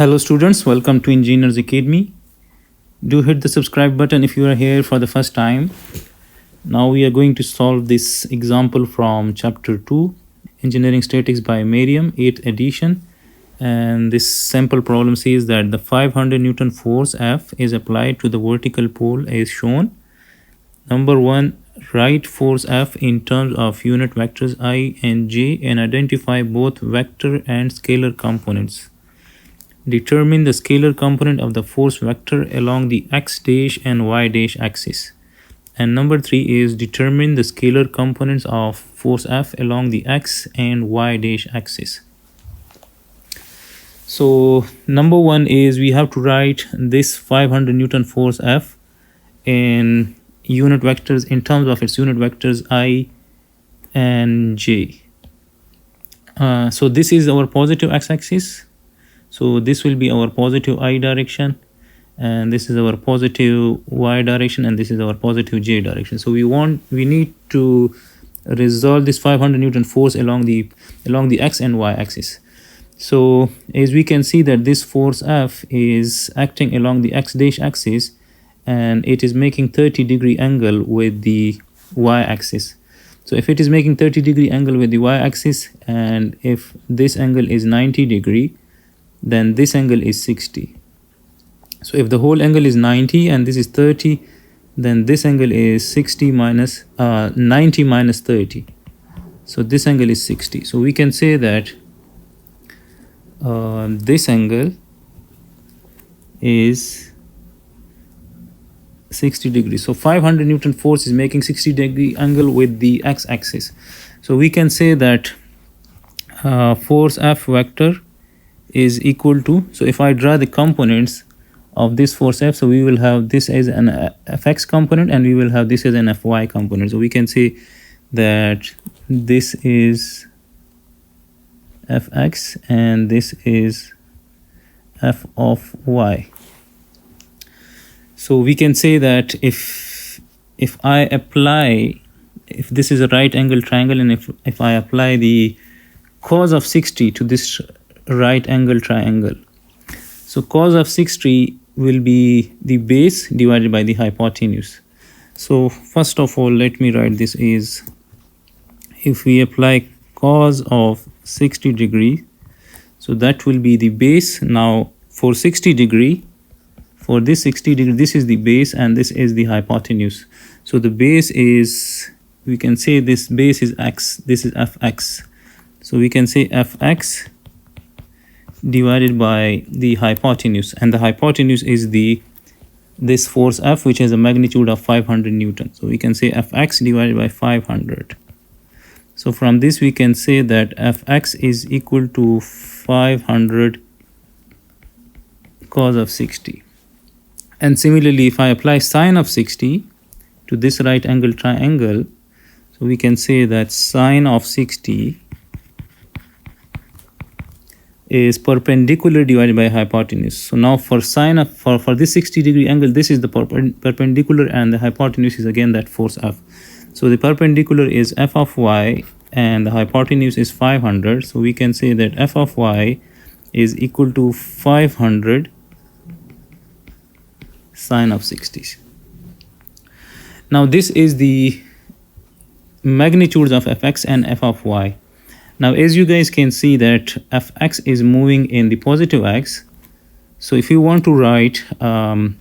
Hello students, welcome to Engineers Academy. Do hit the subscribe button if you are here for the first time. Now we are going to solve this example from chapter 2, Engineering Statics by Meriam, 8th edition. And this sample problem says that the 500 Newton force F is applied to the vertical pole as shown. Number 1, write force F in terms of unit vectors I and j and identify both vector and scalar components. Determine the scalar component of the force vector along the x dash and y dash axis. And number 3 is determine the scalar components of force F along the x and y dash axis. So number 1 is we have to write this 500 Newton force F in unit vectors in terms of its unit vectors I and j. So this is our positive x-axis. So this will be our positive I direction, and this is our positive y direction, and this is our positive j direction. So we need to resolve this 500 Newton force along the x and y axis. So as we can see that this force F is acting along the x dash axis, and it is making 30-degree angle with the y axis. So if it is making 30-degree angle with the y axis, and if this angle is 90-degree, then this angle is 60. So if the whole angle is 90 and this is 30, then this angle is 60 minus 90 minus 30. So this angle is 60. So we can say that this angle is 60 degrees. So 500 Newton force is making 60-degree angle with the x-axis. So we can say that force F vector is equal to, so if I draw the components of this force F, so we will have this as an Fx component and we will have this as an Fy component. So we can say that this is Fx and this is F of y. So we can say that if I apply, if this is a right angle triangle, and if I apply the cos of 60 to this right angle triangle, so cos of 60 will be the base divided by the hypotenuse. So first of all, let me write this is, if we apply cos of 60 degree, so that will be the base. Now for 60 degree, for this 60 degree, this is the base and this is the hypotenuse. So the base is, we can say this base is x, this is Fx. So we can say Fx divided by the hypotenuse, and the hypotenuse is this force F, which has a magnitude of 500 Newton. So we can say Fx divided by 500. So from this we can say that Fx is equal to 500 cos of 60. And similarly, if I apply sine of 60 to this right angle triangle, so we can say that sine of 60 is perpendicular divided by hypotenuse. So now for sine of, for this 60-degree angle, this is the perpendicular, and the hypotenuse is again that force F. So the perpendicular is F of y and the hypotenuse is 500. So we can say that F of y is equal to 500 sine of 60. Now this is the magnitudes of Fx and F of y. Now as you guys can see that Fx is moving in the positive x. So if you want to write the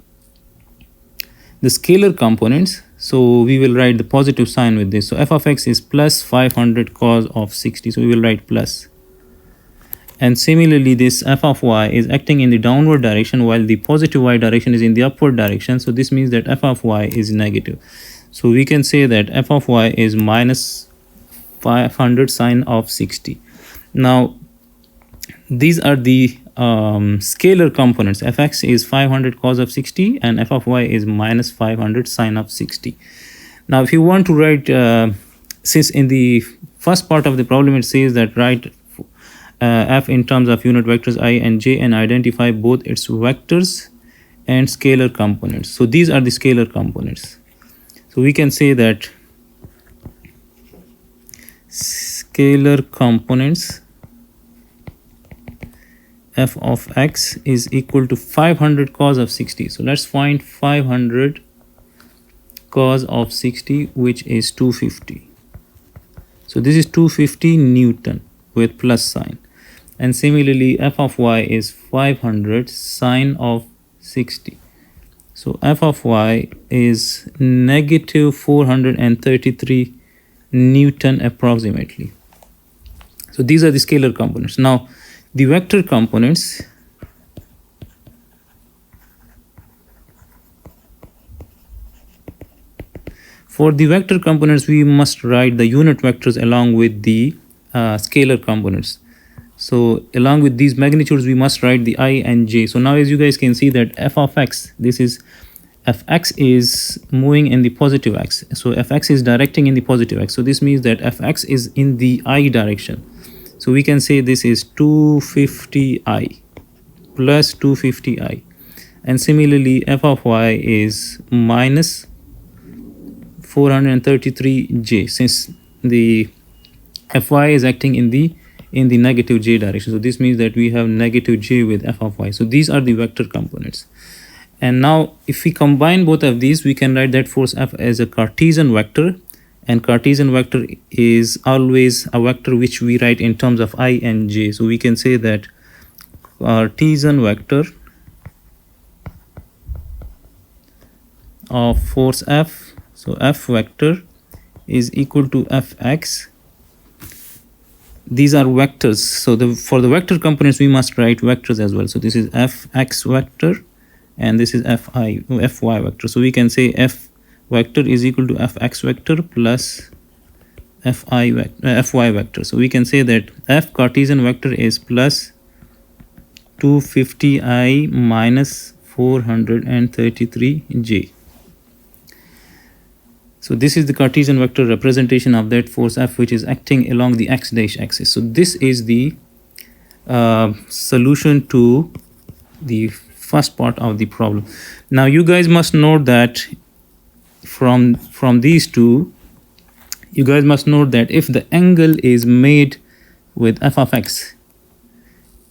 scalar components, so we will write the positive sign with this. So F of x is plus 500 cos of 60. So we will write plus. And similarly, this F of y is acting in the downward direction while the positive y direction is in the upward direction. So this means that F of y is negative. So we can say that F of y is minus 500 sine of 60. Now these are the scalar components. Fx is 500 cos of 60 and F of y is minus 500 sine of 60. Now if you want to write, since in the first part of the problem it says that write F in terms of unit vectors I and j and identify both its vectors and scalar components. So these are the scalar components. So we can say that scalar components f of x is equal to 500 cos of 60. So let's find 500 cos of 60, which is 250. So this is 250 Newton with plus sign. And similarly, f of y is 500 sine of 60. So f of y is negative 433 Newton approximately. So these are the scalar components. Now the vector components, for the vector components we must write the unit vectors along with the scalar components. So along with these magnitudes we must write the I and j. So now as you guys can see that f of x, this is fx is moving in the positive x, so fx is directing in the positive x, so this means that fx is in the I direction. So we can say this is 250i plus 250i, and similarly f of y is minus 433j, since the fy is acting in the negative j direction. So this means that we have negative j with f of y. So these are the vector components. And now if we combine both of these, we can write that force F as a Cartesian vector, and Cartesian vector is always a vector which we write in terms of I and j. So we can say that Cartesian vector of force F, so F vector is equal to Fx. These are vectors, so for the vector components we must write vectors as well. So this is Fx vector and this is Fy vector. So we can say F vector is equal to Fx vector plus Fy vector. So we can say that F Cartesian vector is plus 250i minus 433j. So this is the Cartesian vector representation of that force F which is acting along the x dash axis. So this is the solution to the first part of the problem. Now you guys must note that from these two, you guys must note that if the angle is made with f of x,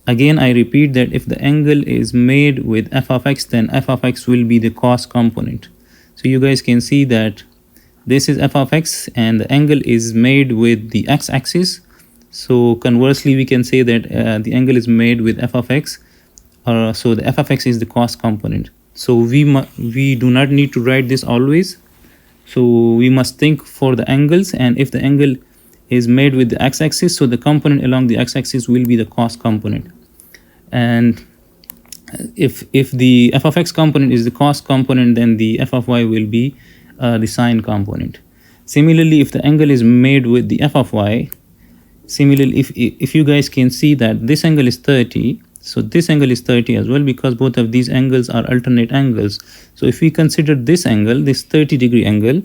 again I repeat that if the angle is made with f of x, then f of x will be the cos component. So you guys can see that this is f of x and the angle is made with the x-axis. So conversely we can say that the angle is made with f of x, so the f of x is the cos component. So we do not need to write this always. So we must think for the angles, and if the angle is made with the x-axis, so the component along the x-axis will be the cos component. And if the f of x component is the cos component, then the f of y will be the sine component. Similarly, if the angle is made with the f of y, similarly if you guys can see that this angle is 30, so this angle is 30 as well, because both of these angles are alternate angles. So if we consider this angle, this 30-degree angle,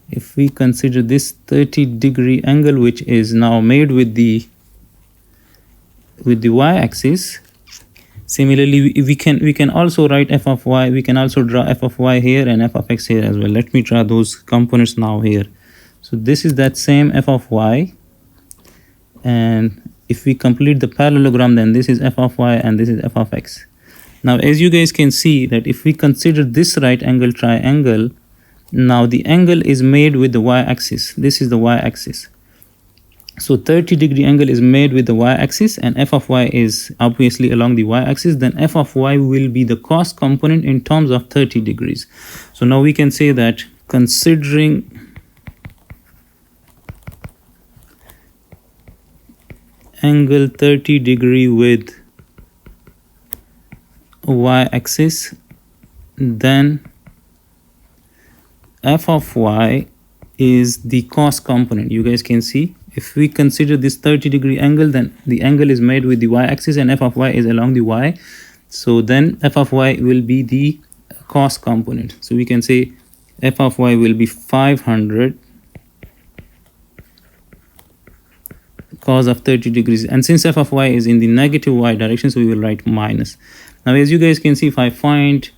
if we consider this 30-degree angle which is now made with the y-axis, similarly we can also write f of y, we can also draw f of y here and f of x here as well. Let me draw those components now here. So this is that same f of y, and if we complete the parallelogram, then this is f of y and this is f of x. Now as you guys can see that if we consider this right angle triangle, now the angle is made with the y-axis. This is the y-axis. So 30-degree angle is made with the y-axis and f of y is obviously along the y-axis, then f of y will be the cos component in terms of 30 degrees. So now we can say that considering angle 30-degree with y-axis, then f of y is the cos component. You guys can see if we consider this 30-degree angle, then the angle is made with the y-axis and f of y is along the y, so then f of y will be the cos component. So we can say f of y will be 500 cos of 30 degrees, and since f of y is in the negative y direction, so we will write minus. Now as you guys can see, if I find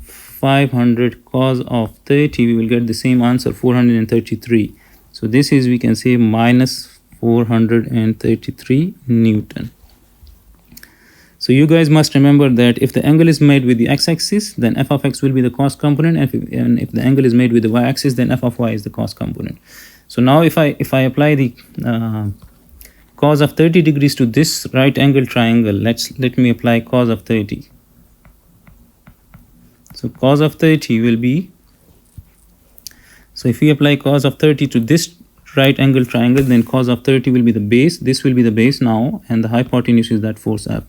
500 cos of 30, we will get the same answer, 433. So this is, we can say, minus 433 Newton. So you guys must remember that if the angle is made with the x-axis, then f of x will be the cos component, and if the angle is made with the y-axis, then f of y is the cos component. So now if I apply the cos of 30 degrees to this right angle triangle, let me apply cos of 30. So cos of 30 will be, so if we apply cos of 30 to this right angle triangle, then cos of 30 will be the base. This will be the base now, and the hypotenuse is that force F.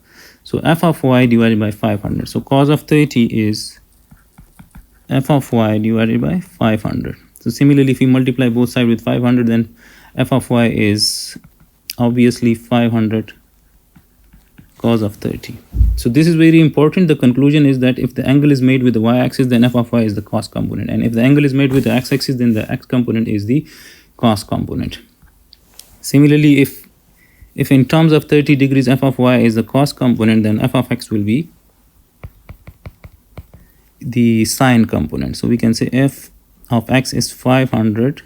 So f of y divided by 500. So cos of 30 is f of y divided by 500. So similarly, if we multiply both sides with 500, then f of y is obviously 500 cos of 30. So this is very important. The conclusion is that if the angle is made with the y-axis, then f of y is the cos component, and if the angle is made with the x-axis, then the x component is the cos component. Similarly, if in terms of 30 degrees f of y is the cos component, then f of x will be the sine component. So we can say f of x is 500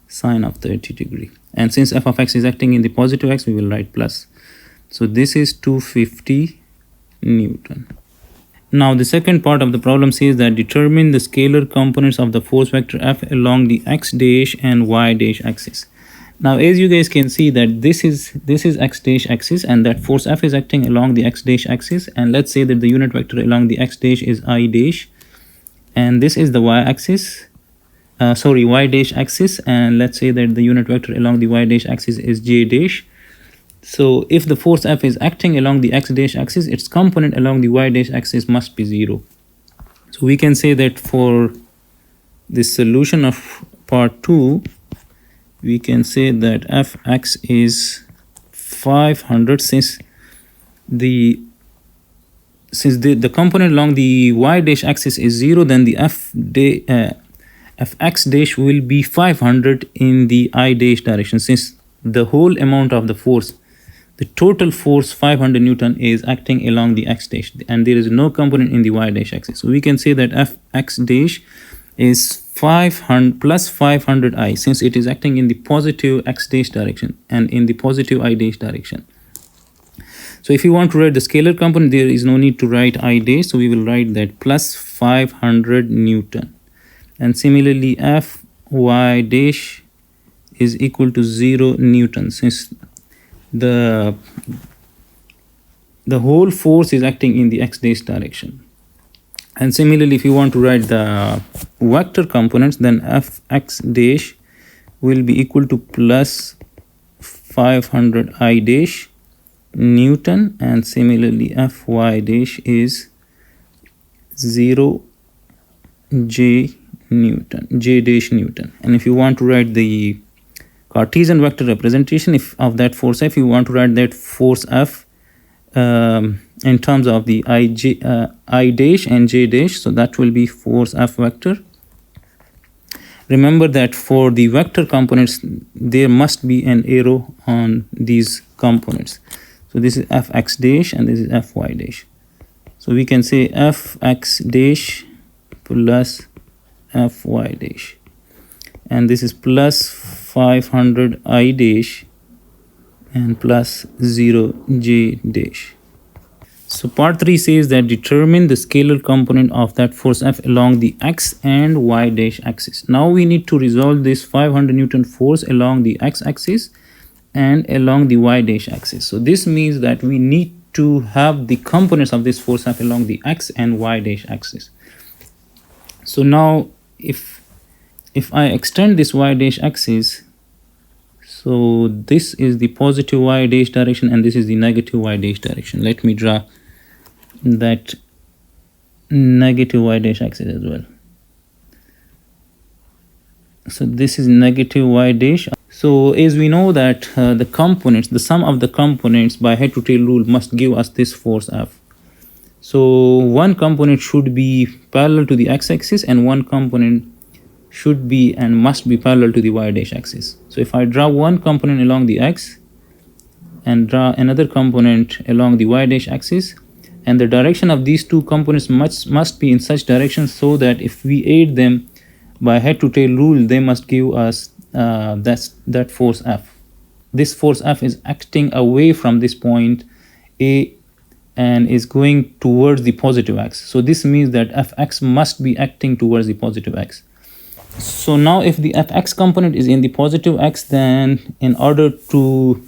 sine of 30 degree. And since f of x is acting in the positive x, we will write plus. So this is 250 Newton. Now the second part of the problem says that determine the scalar components of the force vector F along the x dash and y dash axis. Now as you guys can see that this is x dash axis, and that force F is acting along the x dash axis, and let's say that the unit vector along the x dash is I dash, and this is the y axis, y dash axis, and let's say that the unit vector along the y dash axis is j dash. So if the force F is acting along the x dash axis, its component along the y dash axis must be 0. So we can say that for the solution of part 2, we can say that fx is 500, since the component along the y dash axis is 0, then the fx dash will be 500 in the I dash direction, since the whole amount of the force, the total force 500 Newton, is acting along the x dash, and there is no component in the y dash axis. So we can say that fx dash is 500 plus 500 I, since it is acting in the positive x dash direction and in the positive I dash direction. So if you want to write the scalar component, there is no need to write I dash, so we will write that plus 500 Newton. And similarly, fy dash is equal to 0 Newton, since the whole force is acting in the x dash direction. And similarly, if you want to write the vector components, then fx dash will be equal to plus 500 I dash Newton, and similarly fy dash is 0 j dash Newton. And if you want to write the Cartesian vector representation of that force F, you want to write that force F in terms of the I dash and j dash, so that will be force F vector. Remember that for the vector components, there must be an arrow on these components. So this is fx dash and this is fy dash. So we can say fx dash plus fy dash, and this is plus 500 I dash and plus 0 j dash. So part 3 says that determine the scalar component of that force F along the x and y dash axis. Now we need to resolve this 500 Newton force along the x axis and along the y dash axis. So this means that we need to have the components of this force F along the x and y dash axis. So now if I extend this y dash axis, so this is the positive y dash direction and this is the negative y dash direction. Let me draw that negative y dash axis as well. So this is negative y dash. So as we know that the components, the sum of the components by head to tail rule must give us this force F. So one component should be parallel to the x-axis and one component should be and must be parallel to the y dash axis. So if I draw one component along the x and draw another component along the y dash axis, and the direction of these two components must be in such direction so that if we add them by head to tail rule, they must give us that force F. This force F is acting away from this point and is going towards the positive x. So this means that fx must be acting towards the positive x. So now if the fx component is in the positive x, then in order to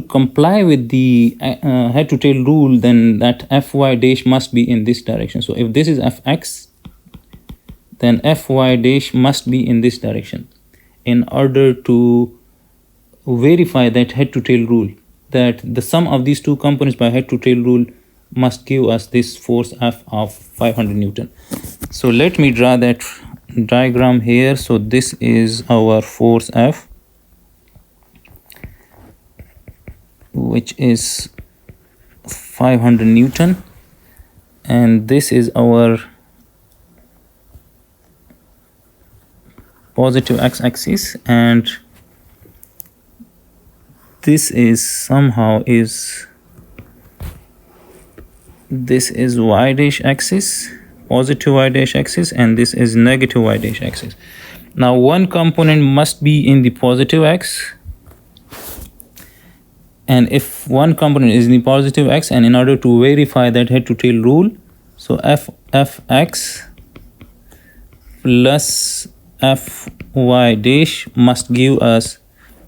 comply with the head to tail rule, then that fy dash must be in this direction. So if this is fx, then fy dash must be in this direction in order to verify that head to tail rule, that the sum of these two components by head to tail rule must give us this force F of 500 Newton. So let me draw that diagram here. So this is our force F, which is 500 Newton, and this is our positive x-axis, and this is somehow this is y dash axis, positive y dash axis, and this is negative y dash axis. Now one component must be in the positive x, and if one component is in the positive x, and in order to verify that head to tail rule, so fx plus fy dash must give us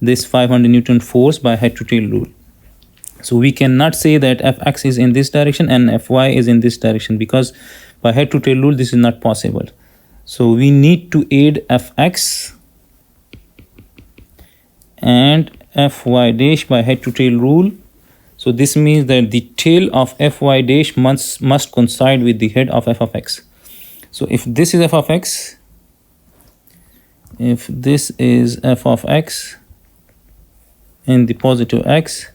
this 500 Newton force by head to tail rule. So we cannot say that fx is in this direction and fy is in this direction, because by head to tail rule this is not possible. So we need to add fx and fy dash by head to tail rule. So this means that the tail of fy dash must coincide with the head of f of x. So if this is f of x, if this is f of x in the positive x,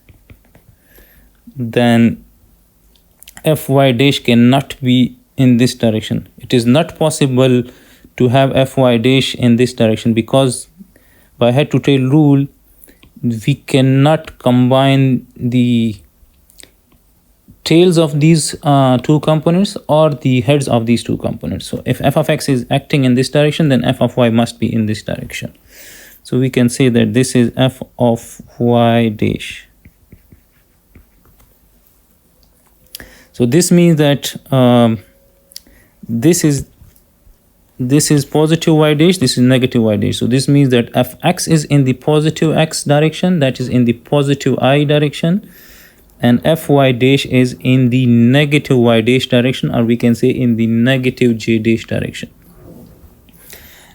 then fy dash cannot be in this direction. It is not possible to have fy dash in this direction, because by head to tail rule we cannot combine the tails of these two components or the heads of these two components. So if f of x is acting in this direction, then f of y must be in this direction. So we can say that this is f of y dash. So this means that this is positive y dash, this is negative y dash. So this means that fx is in the positive x direction, that is in the positive I direction, and fy dash is in the negative y dash direction, or we can say in the negative j dash direction.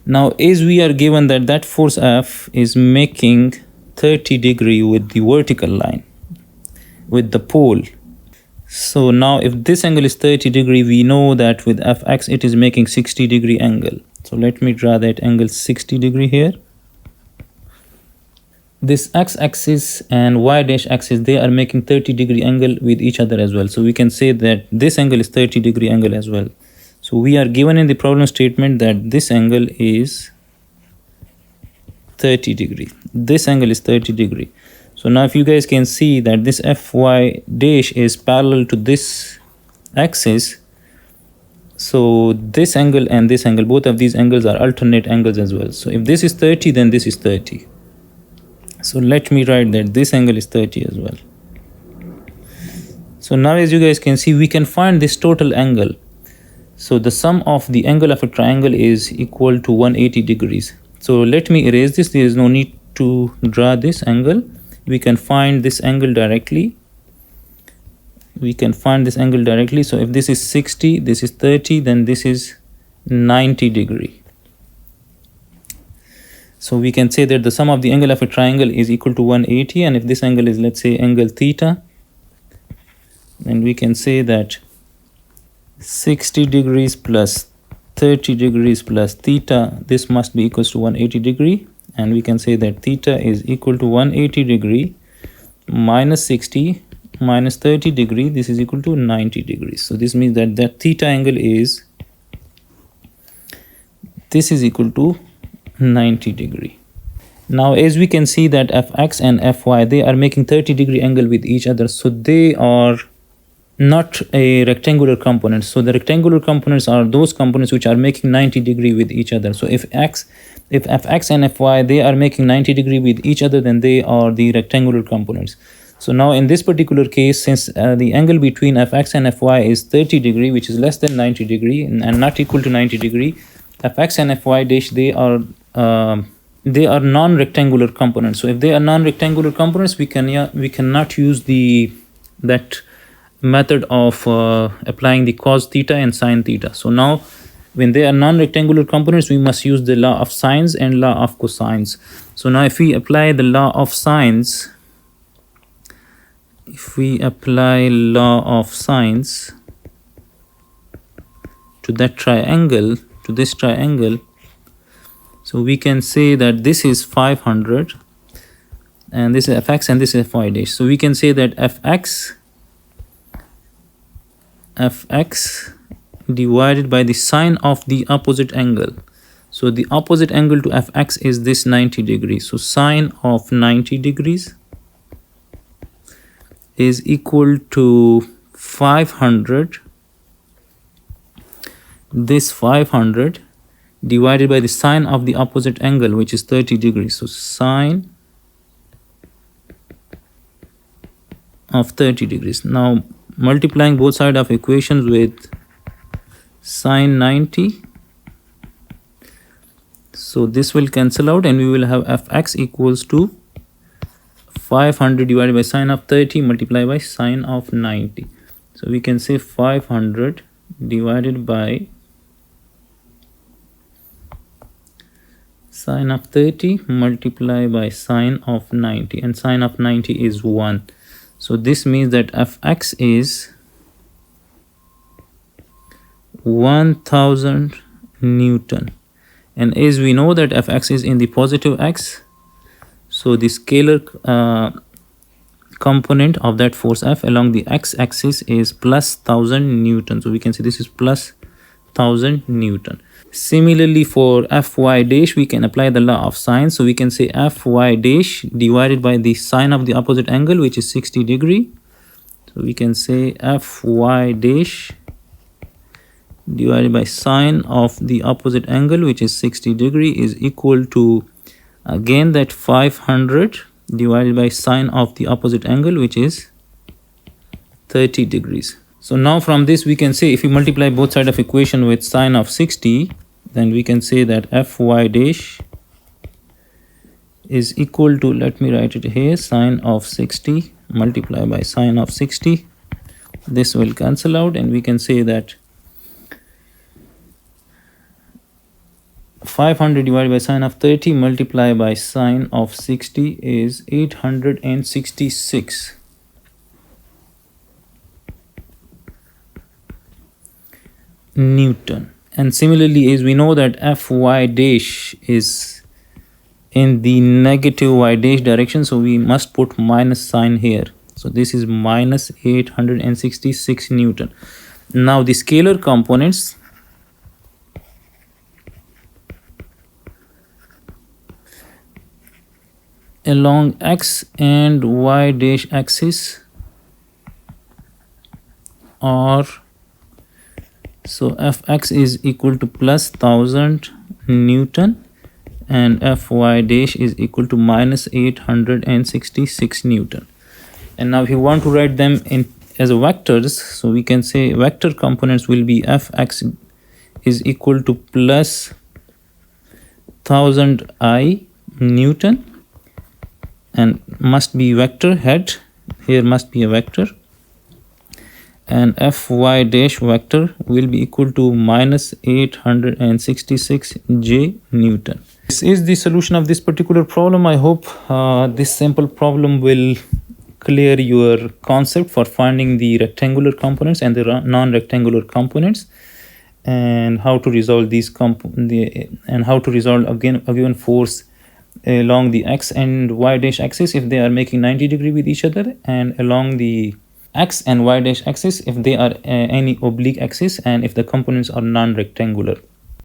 Now as we are given that force F is making 30 degree with the vertical line, with the pole. So now if this angle is 30 degree, we know that with fx it is making 60 degree angle. So let me draw that angle 60 degree here. This x-axis and y dash axis, they are making 30 degree angle with each other as well. So we can say that this angle is 30 degree angle as well. So we are given in the problem statement that this angle is 30 degree. This angle is 30 degree. So now if you guys can see that this fy dash is parallel to this axis, so this angle and this angle, both of these angles are alternate angles as well. So if this is 30, then this is 30. So let me write that this angle is 30 as well. So now as you guys can see, we can find this total angle. So the sum of the angle of a triangle is equal to 180 degrees. So let me erase this. There is no need to draw this angle. We can find this angle directly. We can find this angle directly. So if this is 60, this is 30, then this is 90 degree. So we can say that the sum of the angle of a triangle is equal to 180, and if this angle is, let's say, angle theta, then we can say that 60 degrees plus 30 degrees plus theta, this must be equals to 180 degree, and we can say that theta is equal to 180 degree minus 60 minus 30 degree, this is equal to 90 degrees. So this means that that theta angle is, this is equal to 90 degree. Now as we can see that fx and fy, they are making 30 degree angle with each other, so they are not a rectangular component. So the rectangular components are those components which are making 90 degree with each other. So if fx and fy, they are making 90 degree with each other, then they are the rectangular components. So now in this particular case, since the angle between fx and fy is 30 degree, which is less than 90 degree and not equal to 90 degree, fx and fy dash, they are non-rectangular components. So if they are non-rectangular components, we cannot use that method of applying the cos theta and sin theta. So now when they are non-rectangular components, we must use the law of sines and law of cosines. So now if we apply the law of sines, to that triangle, to this triangle, so we can say that this is 500 and this is fx and this is fy dash. So we can say that fx divided by the sine of the opposite angle. So the opposite angle to fx is this 90 degrees. So sine of 90 degrees is equal to 500, this 500 divided by the sine of the opposite angle, which is 30 degrees. So sine of 30 degrees. Now multiplying both sides of equations with sine 90, so this will cancel out and we will have fx equals to 500 divided by sine of 30 multiplied by sine of 90. So we can say 500 divided by sine of 30 multiplied by sine of 90, and sine of 90 is 1. So this means that fx is 1000 Newton, and as we know that fx is in the positive x, so the scalar component of that force F along the x-axis is plus 1000 Newton. So we can say this is plus 1000 Newton. Similarly for Fy dash, we can apply the law of sine. So we can say Fy dash divided by the sine of the opposite angle, which is 60 degree. So we can say Fy dash divided by sine of the opposite angle, which is 60 degree, is equal to again that 500 divided by sine of the opposite angle, which is 30 degrees. So now from this we can say, if we multiply both sides of equation with sine of 60, then we can say that Fy dash is equal to, let me write it here, sine of 60 multiplied by sine of 60. This will cancel out and we can say that 500 divided by sine of 30 multiplied by sine of 60 is 866 Newton. And similarly, as we know that Fy dash is in the negative y dash direction, so we must put minus sign here. So this is minus 866 Newton. Now the scalar components, along x and y dash axis are, so Fx is equal to plus 1000 Newton and Fy dash is equal to minus 866 Newton. And now if you want to write them in as vectors, so we can say vector components will be Fx is equal to plus 1000 I Newton and must be vector head, here must be a vector, and Fy dash vector will be equal to minus 866 J Newton. This is the solution of this particular problem. I hope this simple problem will clear your concept for finding the rectangular components and the non-rectangular components, and how to resolve these and how to resolve a given force along the x and y dash axis if they are making 90 degree with each other, and along the x and y dash axis if they are any oblique axis and if the components are non-rectangular.